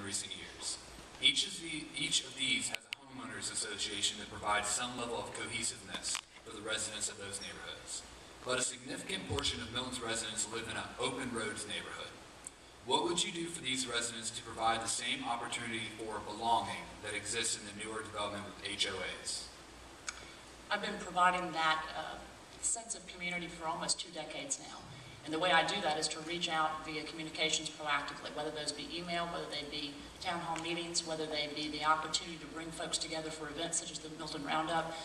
recent years. Each of these has a homeowners association that provides some level of cohesiveness for the residents of those neighborhoods. But a significant portion of Milton's residents live in an open roads neighborhood. What would you do for these residents to provide the same opportunity for belonging that exists in the newer development with HOAs? I've been providing that sense of community for almost 2 decades now. And the way I do that is to reach out via communications proactively, whether those be email, whether they be town hall meetings, whether they be the opportunity to bring folks together for events such as the Milton Roundup.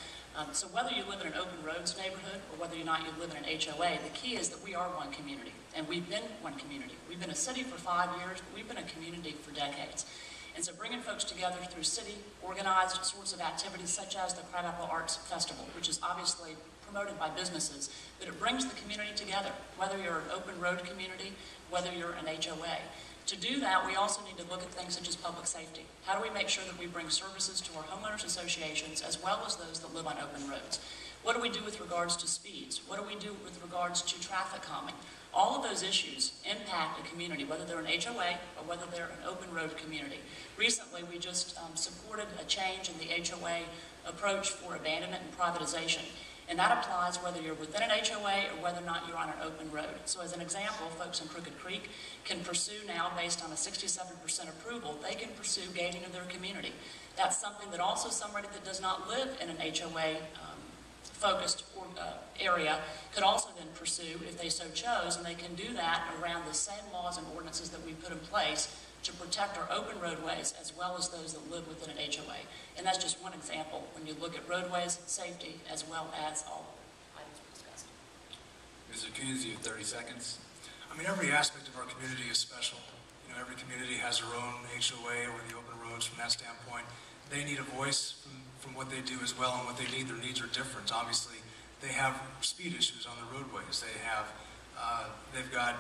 So whether you live in an open roads neighborhood or whether or not you live in an HOA, the key is that we are one community, and we've been one community. We've been a city for 5 years, but we've been a community for decades. And so bringing folks together through city organized sorts of activities such as the Crabapple Arts Festival, which is obviously promoted by businesses, but it brings the community together, whether you're an open road community, whether you're an HOA. To do that, we also need to look at things such as public safety. How do we make sure that we bring services to our homeowners associations as well as those that live on open roads? What do we do with regards to speeds? What do we do with regards to traffic calming? All of those issues impact a community, whether they're an HOA or whether they're an open road community. Recently, we just supported a change in the HOA approach for abandonment and privatization. And that applies whether you're within an HOA or whether or not you're on an open road. So as an example, folks in Crooked Creek can pursue now, based on a 67% approval, they can pursue gating of their community. That's something that also somebody that does not live in an HOA focused area could also then pursue if they so chose, and they can do that around the same laws and ordinances that we put in place to protect our open roadways as well as those that live within an HOA. And that's just one example when you look at roadways, safety, as well as all items we discussed. Mr. Coons, you have 30 seconds. I mean, every aspect of our community is special. You know, every community has their own HOA or the open roads from that standpoint. They need a voice from what they do as well, and what they need, their needs are different. Obviously, they have speed issues on the roadways. They have, they've got,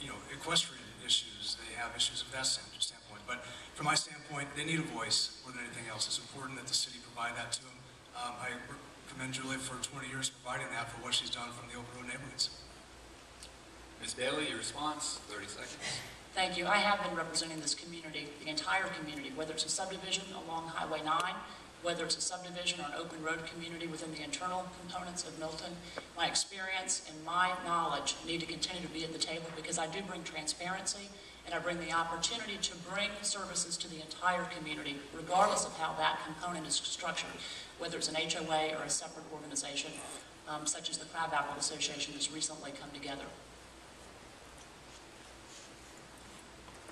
you know, equestrian issues. They have issues of that standpoint. But from my standpoint, they need a voice more than anything else. It's important that the city provide that to them. I commend Julie for 20 years providing that for what she's done from the open road neighborhoods. Ms. Bailey, your response, 30 seconds. Thank you. I have been representing this community, the entire community, whether it's a subdivision along Highway 9, whether it's a subdivision or an open road community within the internal components of Milton. My experience and my knowledge need to continue to be at the table because I do bring transparency and I bring the opportunity to bring services to the entire community, regardless of how that component is structured, whether it's an HOA or a separate organization, such as the Crabapple Association that's recently come together.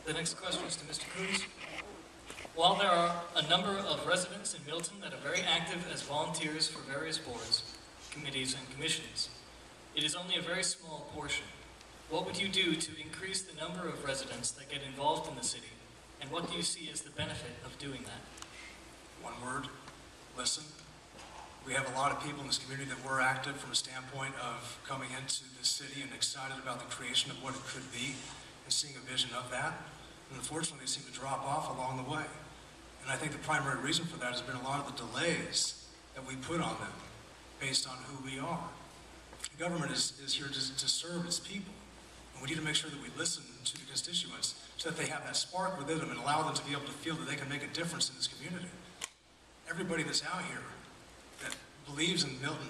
The next question is to Mr. Coons. While there are a number of residents in Milton that are very active as volunteers for various boards, committees, and commissions, it is only a very small portion. What would you do to increase the number of residents that get involved in the city, and what do you see as the benefit of doing that? One word, listen. We have a lot of people in this community that were active from a standpoint of coming into the city and excited about the creation of what it could be and seeing a vision of that. And unfortunately, they seem to drop off along the way. And I think the primary reason for that has been a lot of the delays that we put on them based on who we are. The government is here to serve its people. And we need to make sure that we listen to the constituents so that they have that spark within them and allow them to be able to feel that they can make a difference in this community. Everybody that's out here that believes in Milton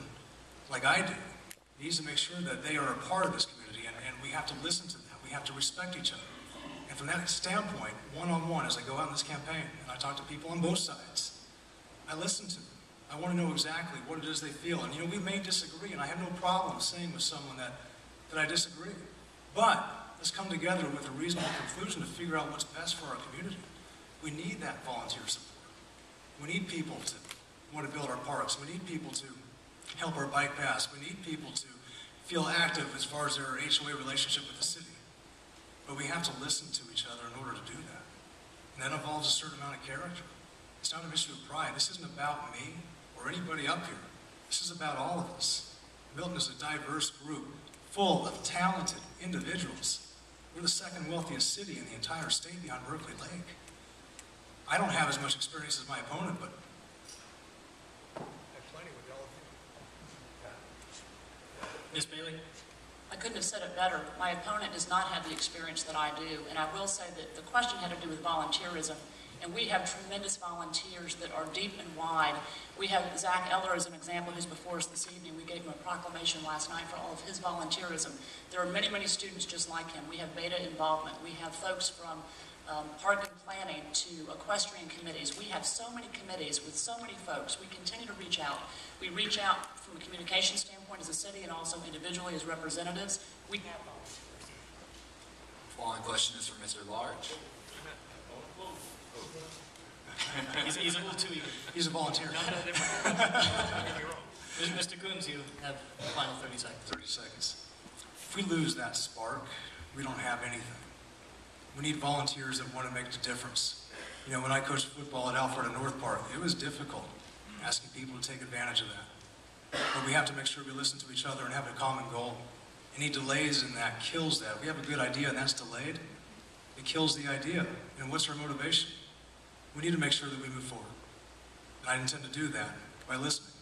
like I do needs to make sure that they are a part of this community, and we have to listen to them. We have to respect each other. And from that standpoint, one-on-one, as I go out in this campaign and I talk to people on both sides, I listen to them. I want to know exactly what it is they feel. And you know, we may disagree, and I have no problem saying with someone that I disagree. But let's come together with a reasonable conclusion to figure out what's best for our community. We need that volunteer support. We need people to want to build our parks. We need people to help our bike paths. We need people to feel active as far as their HOA relationship with the city. But we have to listen to each other in order to do that. And that involves a certain amount of character. It's not an issue of pride. This isn't about me or anybody up here. This is about all of us. Milton is a diverse group full of talented individuals. We're the second wealthiest city in the entire state beyond Berkeley Lake. I don't have as much experience as my opponent, but I have plenty with all of you. Ms. Bailey? I couldn't have said it better. My opponent does not have the experience that I do, and I will say that the question had to do with volunteerism, and we have tremendous volunteers that are deep and wide. We have Zach Eller as an example, who's before us this evening. We gave him a proclamation last night for all of his volunteerism. There are many, many students just like him. We have beta involvement. We have folks from park and planning to equestrian committees. We have so many committees with so many folks. We continue to reach out. We reach out from a communication standpoint as a city and also individually as representatives. We have volunteers. Following question is from Mr. Large. He's a little too eager. He's a volunteer. Mr. Coons, you have the final 30 seconds. 30 seconds. If we lose that spark, we don't have anything. We need volunteers that want to make the difference. You know, when I coached football at Alfred North Park, it was difficult asking people to take advantage of that. But we have to make sure we listen to each other and have a common goal. Any delays in that kills that. If we have a good idea and that's delayed, it kills the idea. And what's our motivation? We need to make sure that we move forward. And I intend to do that by listening.